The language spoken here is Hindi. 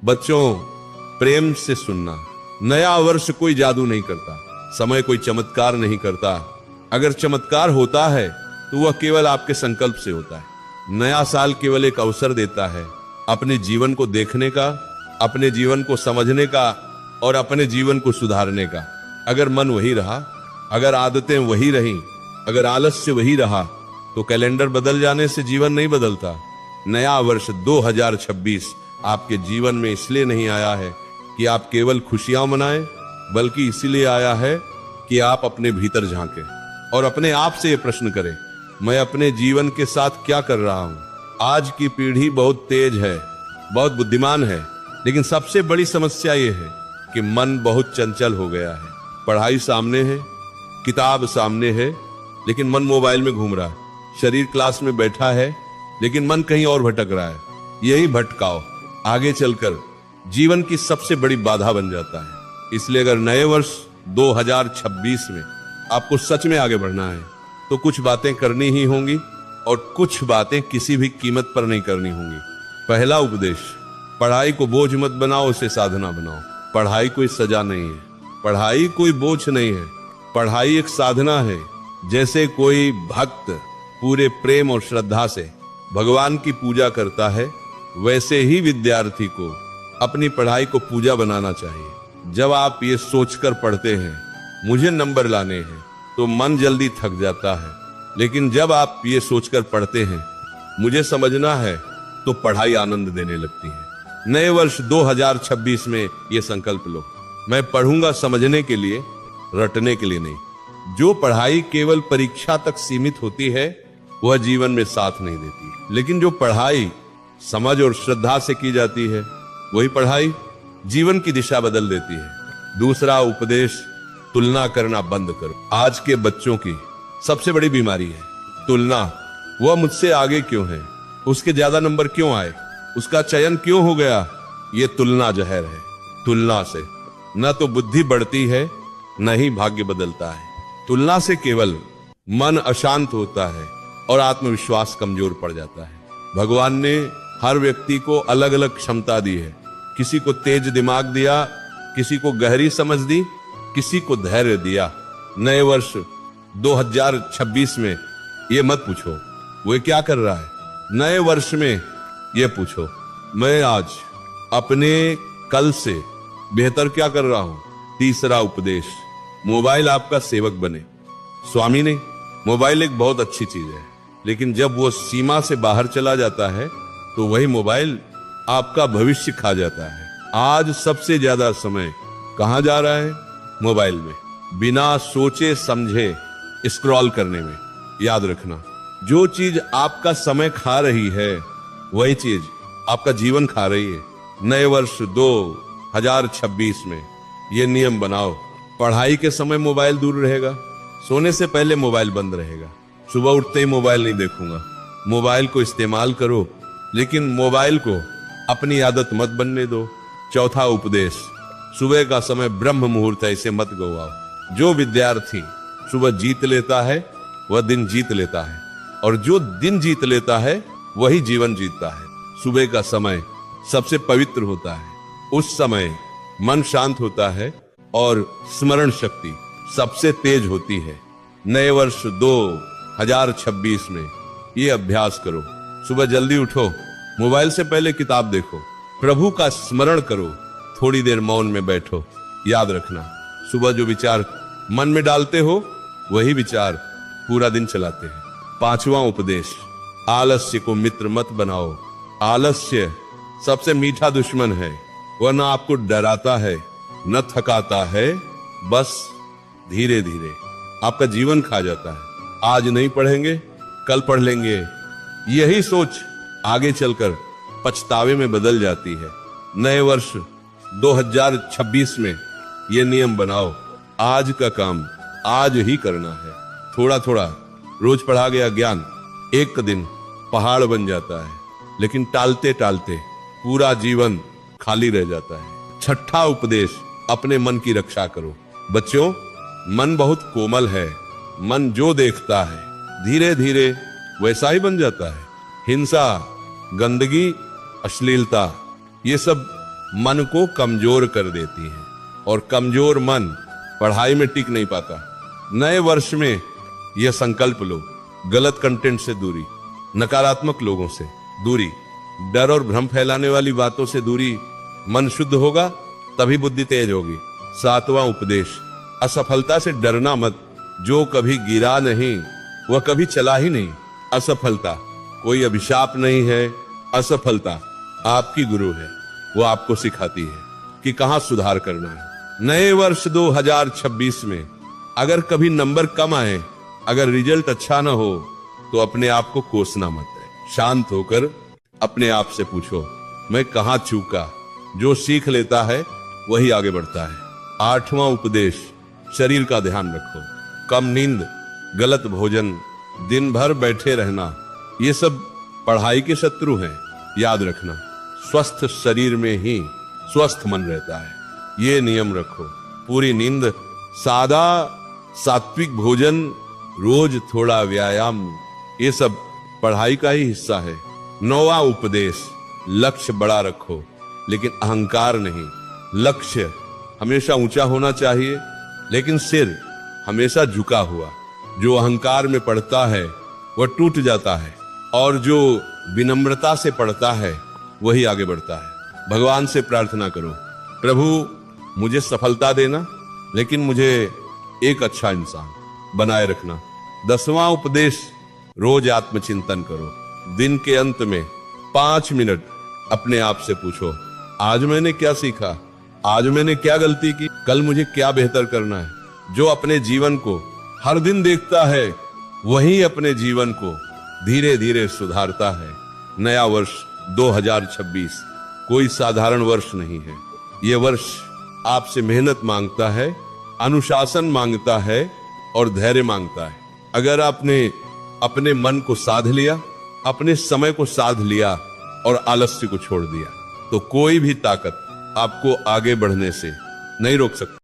बच्चों, प्रेम से सुनना। नया वर्ष कोई जादू नहीं करता, समय कोई चमत्कार नहीं करता। अगर चमत्कार होता है तो वह केवल आपके संकल्प से होता है। नया साल केवल एक अवसर देता है अपने जीवन को देखने का, अपने जीवन को समझने का और अपने जीवन को सुधारने का। अगर मन वही रहा, अगर आदतें वही रहीं, अगर आलस्य वही रहा, तो कैलेंडर बदल जाने से जीवन नहीं बदलता। नया वर्ष 2026 आपके जीवन में इसलिए नहीं आया है कि आप केवल खुशियां मनाएं, बल्कि इसीलिए आया है कि आप अपने भीतर झांकें और अपने आप से ये प्रश्न करें, मैं अपने जीवन के साथ क्या कर रहा हूं। आज की पीढ़ी बहुत तेज है, बहुत बुद्धिमान है, लेकिन सबसे बड़ी समस्या ये है कि मन बहुत चंचल हो गया है। पढ़ाई सामने है, किताब सामने है, लेकिन मन मोबाइल में घूम रहा है। शरीर क्लास में बैठा है, लेकिन मन कहीं और भटक रहा है। यही भटकाव आगे चलकर जीवन की सबसे बड़ी बाधा बन जाता है। इसलिए अगर नए वर्ष 2026 में आपको सच में आगे बढ़ना है तो कुछ बातें करनी ही होंगी और कुछ बातें किसी भी कीमत पर नहीं करनी होंगी। पहला उपदेश, पढ़ाई को बोझ मत बनाओ, उसे साधना बनाओ। पढ़ाई कोई सजा नहीं है, पढ़ाई कोई बोझ नहीं है, पढ़ाई एक साधना है। जैसे कोई भक्त पूरे प्रेम और श्रद्धा से भगवान की पूजा करता है, वैसे ही विद्यार्थी को अपनी पढ़ाई को पूजा बनाना चाहिए। जब आप ये सोचकर पढ़ते हैं मुझे नंबर लाने हैं, तो मन जल्दी थक जाता है, लेकिन जब आप ये सोचकर पढ़ते हैं मुझे समझना है, तो पढ़ाई आनंद देने लगती है। नए वर्ष 2026 में ये संकल्प लो, मैं पढ़ूंगा समझने के लिए, रटने के लिए नहीं। जो पढ़ाई केवल परीक्षा तक सीमित होती है वह जीवन में साथ नहीं देती, लेकिन जो पढ़ाई समझ और श्रद्धा से की जाती है वही पढ़ाई जीवन की दिशा बदल देती है। दूसरा उपदेश, तुलना करना बंद करो। आज के बच्चों की सबसे बड़ी बीमारी है तुलना। वह मुझसे आगे क्यों है, उसके ज्यादा नंबर क्यों आए, उसका चयन क्यों हो गया। ये तुलना जहर है। तुलना से न तो बुद्धि बढ़ती है, न ही भाग्य बदलता है। तुलना से केवल मन अशांत होता है और आत्मविश्वास कमजोर पड़ जाता है। भगवान ने हर व्यक्ति को अलग अलग क्षमता दी है। किसी को तेज दिमाग दिया, किसी को गहरी समझ दी, किसी को धैर्य दिया। नए वर्ष 2026 में ये मत पूछो वो क्या कर रहा है। नए वर्ष में ये पूछो, मैं आज अपने कल से बेहतर क्या कर रहा हूं। तीसरा उपदेश, मोबाइल आपका सेवक बने, स्वामी नहीं। मोबाइल एक बहुत अच्छी चीज है, लेकिन जब वो सीमा से बाहर चला जाता है तो वही मोबाइल आपका भविष्य खा जाता है। आज सबसे ज्यादा समय कहां जा रहा है, मोबाइल में, बिना सोचे समझे स्क्रॉल करने में। याद रखना, जो चीज आपका समय खा रही है वही चीज आपका जीवन खा रही है। नए वर्ष 2026 में ये नियम बनाओ, पढ़ाई के समय मोबाइल दूर रहेगा, सोने से पहले मोबाइल बंद रहेगा, सुबह उठते ही मोबाइल नहीं देखूंगा। मोबाइल को इस्तेमाल करो, लेकिन मोबाइल को अपनी आदत मत बनने दो। चौथा उपदेश, सुबह का समय ब्रह्म मुहूर्त है, इसे मत गवाओ। जो विद्यार्थी सुबह जीत लेता है वह दिन जीत लेता है, और जो दिन जीत लेता है वही जीवन जीतता है। सुबह का समय सबसे पवित्र होता है, उस समय मन शांत होता है और स्मरण शक्ति सबसे तेज होती है। नए वर्ष 2026 में ये अभ्यास करो। सुबह जल्दी उठो, मोबाइल से पहले किताब देखो, प्रभु का स्मरण करो, थोड़ी देर मौन में बैठो। याद रखना, सुबह जो विचार मन में डालते हो वही विचार पूरा दिन चलाते हैं। पांचवा उपदेश, आलस्य को मित्र मत बनाओ। आलस्य सबसे मीठा दुश्मन है, वह न आपको डराता है न थकाता है, बस धीरे धीरे आपका जीवन खा जाता है। आज नहीं पढ़ेंगे कल पढ़ लेंगे, यही सोच आगे चलकर पछतावे में बदल जाती है। नए वर्ष 2026 में ये नियम बनाओ, आज का काम आज ही करना है। थोड़ा थोड़ा रोज पढ़ा गया ज्ञान एक दिन पहाड़ बन जाता है, लेकिन टालते टालते पूरा जीवन खाली रह जाता है। छठा उपदेश, अपने मन की रक्षा करो। बच्चों, मन बहुत कोमल है, मन जो देखता है धीरे धीरे वैसा ही बन जाता है। हिंसा, गंदगी, अश्लीलता, ये सब मन को कमजोर कर देती हैं और कमजोर मन पढ़ाई में टिक नहीं पाता। नए वर्ष में यह संकल्प लो, गलत कंटेंट से दूरी, नकारात्मक लोगों से दूरी, डर और भ्रम फैलाने वाली बातों से दूरी। मन शुद्ध होगा तभी बुद्धि तेज होगी। 7वां उपदेश, असफलता से डरना मत। जो कभी गिरा नहीं वह कभी चला ही नहीं। असफलता कोई अभिशाप नहीं है। असफलता आपकी गुरु है, वो आपको सिखाती है कि कहां सुधार करना है। नए वर्ष 2026 में अगर कभी नंबर कम आए, अगर रिजल्ट अच्छा ना हो, तो अपने आप को कोसना मत है। शांत होकर अपने आप से पूछो, मैं कहां चूका। जो सीख लेता है वही आगे बढ़ता है। 8वां उपदेश, शरीर का ध्यान रखो। कम नींद, गलत भोजन, दिन भर बैठे रहना, ये सब पढ़ाई के शत्रु हैं। याद रखना, स्वस्थ शरीर में ही स्वस्थ मन रहता है। ये नियम रखो, पूरी नींद, सादा सात्विक भोजन, रोज थोड़ा व्यायाम, ये सब पढ़ाई का ही हिस्सा है। 9वां उपदेश, लक्ष्य बड़ा रखो लेकिन अहंकार नहीं। लक्ष्य हमेशा ऊंचा होना चाहिए लेकिन सिर हमेशा झुका हुआ। जो अहंकार में पड़ता है वह टूट जाता है और जो विनम्रता से पड़ता है वही आगे बढ़ता है। भगवान से प्रार्थना करो, प्रभु मुझे सफलता देना लेकिन मुझे एक अच्छा इंसान बनाए रखना। 10वां उपदेश, रोज आत्मचिंतन करो। दिन के अंत में 5 मिनट अपने आप से पूछो, आज मैंने क्या सीखा, आज मैंने क्या गलती की, कल मुझे क्या बेहतर करना है। जो अपने जीवन को हर दिन देखता है वही अपने जीवन को धीरे धीरे सुधारता है। नया वर्ष 2026 कोई साधारण वर्ष नहीं है। यह वर्ष आपसे मेहनत मांगता है, अनुशासन मांगता है और धैर्य मांगता है। अगर आपने अपने मन को साध लिया, अपने समय को साध लिया और आलस्य को छोड़ दिया, तो कोई भी ताकत आपको आगे बढ़ने से नहीं रोक सकती।